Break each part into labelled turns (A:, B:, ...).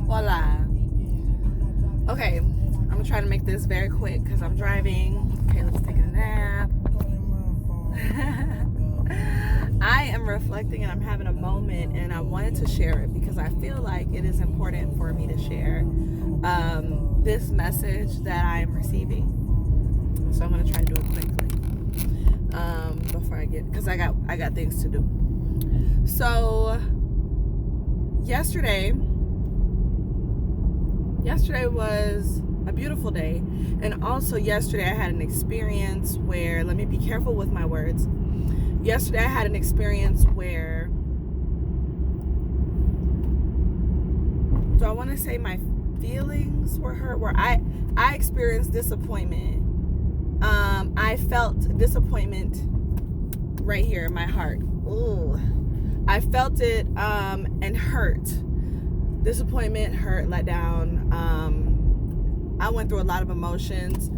A: Voila. Okay, I'm gonna try to make this very quick because I'm driving. Okay, let's take a nap. I am reflecting and I'm having a moment, and I wanted to share it because I feel like it is important for me to share this message that I am receiving. So I'm gonna try to do it quickly before I get, because I got things to do. So yesterday was a beautiful day, and also yesterday I had an experience where, let me be careful with my words. Yesterday I had an experience where, do I want to say my feelings were hurt, where I experienced disappointment. I felt disappointment right here in my heart. Ooh. I felt it and hurt. Disappointment, hurt, let down. I went through a lot of emotions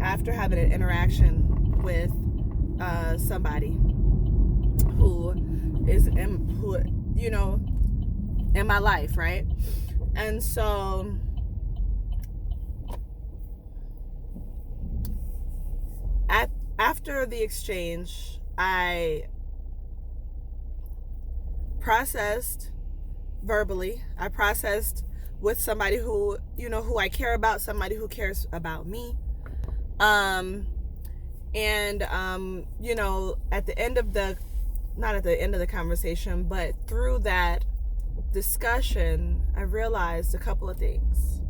A: after having an interaction with somebody who is in my life, right? And so after the exchange, I processed verbally. I processed with somebody who I care about, somebody who cares about me. At the end of not at the end of the conversation, but through that discussion, I realized a couple of things.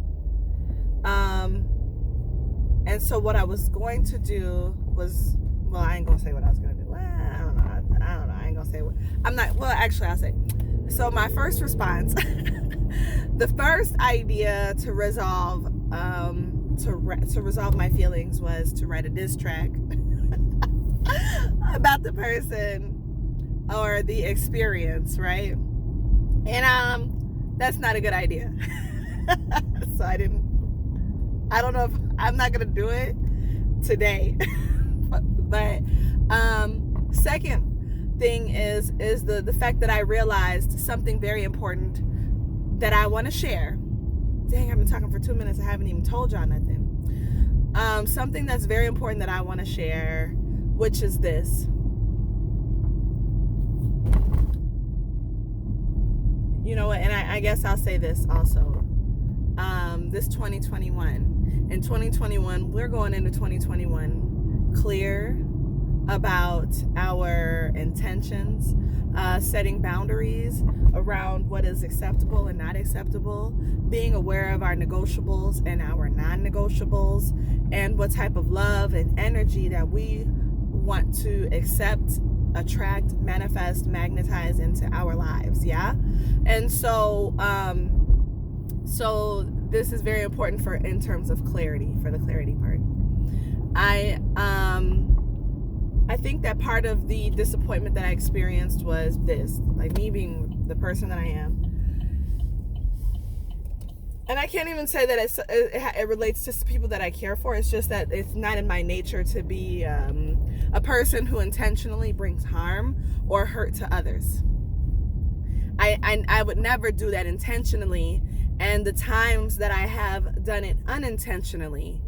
A: And so what I was going to do was, well, I ain't gonna say what I was gonna do. Well, I don't know. I ain't gonna say what. I'm not. Well, actually, I'll say. So my first response, the first idea to resolve to resolve my feelings was to write a diss track about the person or the experience, right? And that's not a good idea. So I don't know if I'm not gonna do it today. but second thing is the fact that I realized something very important that I want to share. Dang, I've been talking for 2 minutes. I haven't even told y'all nothing. Something that's very important that I want to share, which is this. You know what? And I guess I'll say this also. This 2021. In 2021, we're going into 2021 clear about our intentions, setting boundaries around what is acceptable and not acceptable, being aware of our negotiables and our non-negotiables, and what type of love and energy that we want to accept, attract, manifest, magnetize into our lives. Yeah. And so this is very important in terms of clarity, for the clarity part. I think that part of the disappointment that I experienced was this, like me being the person that I am. And I can't even say that it relates to people that I care for. It's just that it's not in my nature to be a person who intentionally brings harm or hurt to others. I would never do that intentionally, and the times that I have done it unintentionally,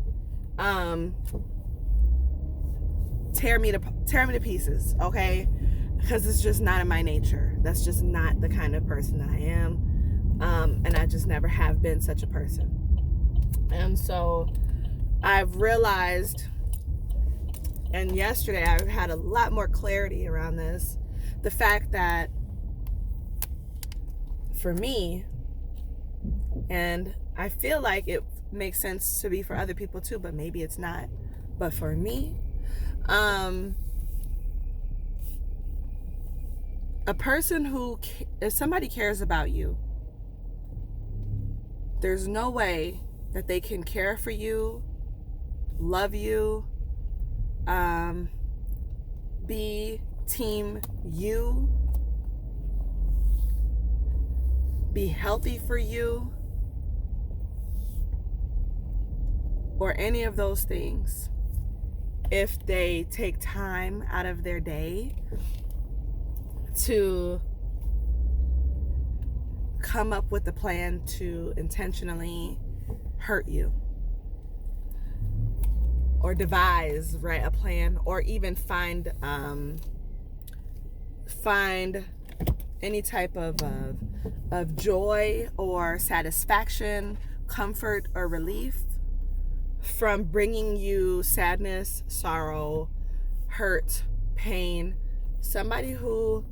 A: tear me to pieces, okay? Because it's just not in my nature. That's just not the kind of person that I am, and I just never have been such a person. And so I've realized, and yesterday I had a lot more clarity around this, the fact that for me, and I feel like it makes sense to be for other people too, but maybe it's not. But for me, a person if somebody cares about you, there's no way that they can care for you, love you, be team you, be healthy for you, or any of those things if they take time out of their day to come up with a plan to intentionally hurt you, or devise, right, a plan, or even find any type of joy or satisfaction, comfort or relief from bringing you sadness, sorrow, hurt, pain. Somebody who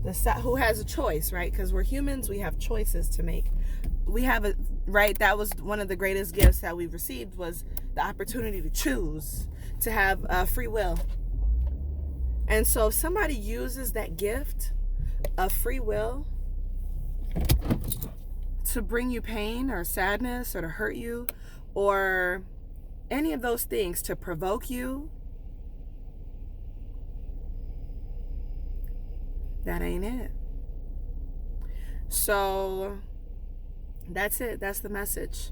A: has a choice, right? Because we're humans, we have choices to make. We have a right. That was one of the greatest gifts that we've received, was the opportunity to choose, to have free will. And so if somebody uses that gift of free will to bring you pain or sadness, or to hurt you, or any of those things, to provoke you, that ain't it. So that's it. That's the message.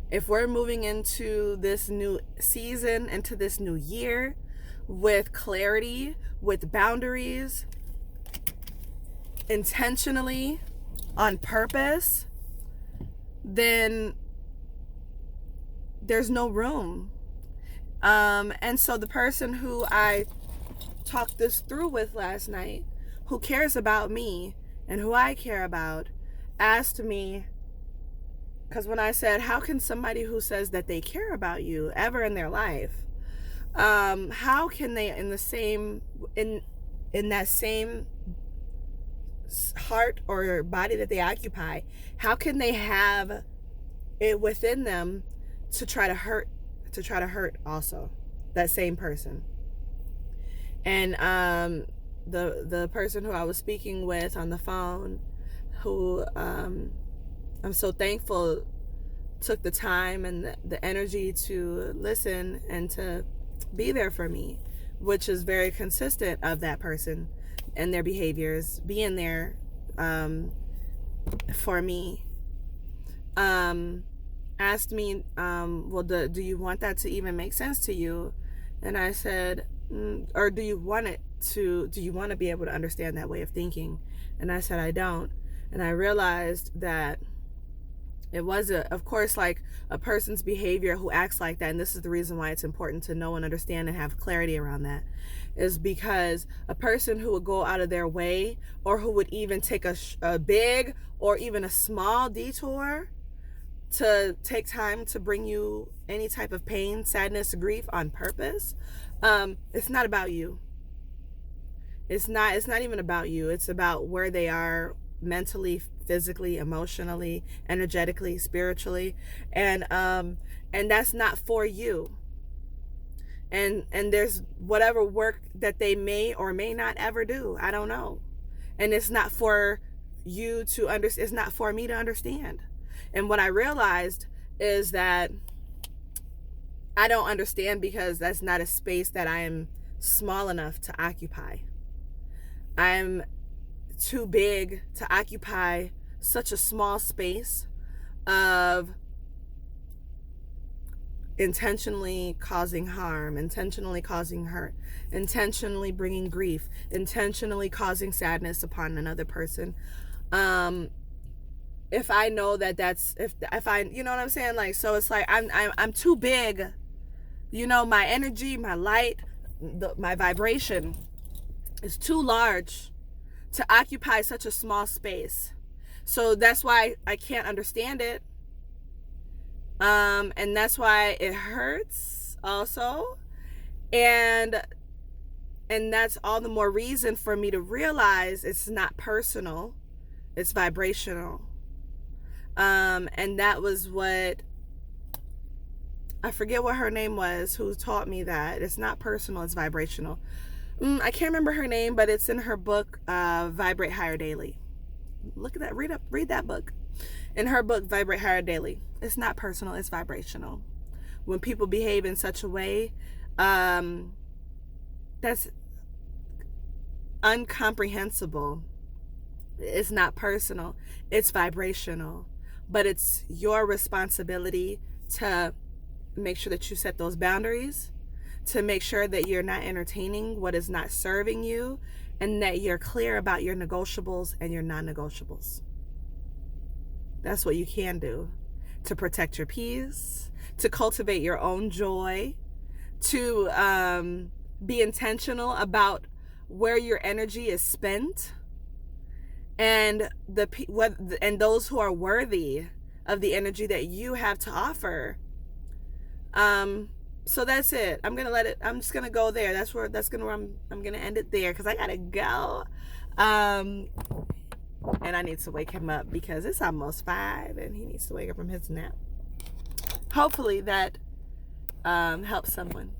A: If we're moving into this new season, into this new year with clarity, with boundaries, intentionally, on purpose, then there's no room. And so the person who I talked this through with last night, who cares about me and who I care about, asked me, because when I said, how can somebody who says that they care about you ever in their life, how can they in that same heart or body that they occupy, how can they have it within them to try to hurt also that same person? And the person who I was speaking with on the phone, who I'm so thankful took the time and the energy to listen and to be there for me, which is very consistent of that person and their behaviors, being there for me, asked me, well, do you want that to even make sense to you? And I said, or do you want to be able to understand that way of thinking? And I said, I don't. And I realized that it was, of course, like a person's behavior who acts like that. And this is the reason why it's important to know and understand and have clarity around that, is because a person who would go out of their way, or who would even take a big or even a small detour to take time to bring you any type of pain, sadness, grief on purpose, it's not about you. It's not even about you. It's about where they are mentally, physically, emotionally, energetically, spiritually, and that's not for you. And there's whatever work that they may or may not ever do. I don't know. And it's not for you to understand. It's not for me to understand. And what I realized is that I don't understand, because that's not a space that I am small enough to occupy. I'm too big to occupy such a small space of intentionally causing harm, intentionally causing hurt, intentionally bringing grief, intentionally causing sadness upon another person. If I know that's if I, you know what I'm saying, like, so it's like I'm too big, my energy, my light, my vibration is too large to occupy such a small space. So that's why I can't understand it. And that's why it hurts also. And that's all the more reason for me to realize it's not personal, it's vibrational. And that was what, I forget what her name was, who taught me that it's not personal, it's vibrational. I can't remember her name, but it's in her book, Vibrate Higher Daily. Look at that. Read that book. In her book, Vibrate Higher Daily. It's not personal, it's vibrational. When people behave in such a way, that's incomprehensible. It's not personal, it's vibrational. But it's your responsibility to make sure that you set those boundaries, to make sure that you're not entertaining what is not serving you, and that you're clear about your negotiables and your non-negotiables. That's what you can do to protect your peace, to cultivate your own joy, to be intentional about where your energy is spent, and those who are worthy of the energy that you have to offer. So that's it. I'm just gonna go there. I'm gonna end it there, because I gotta go. And I need to wake him up because it's almost 5 and he needs to wake up from his nap. Hopefully that helps someone.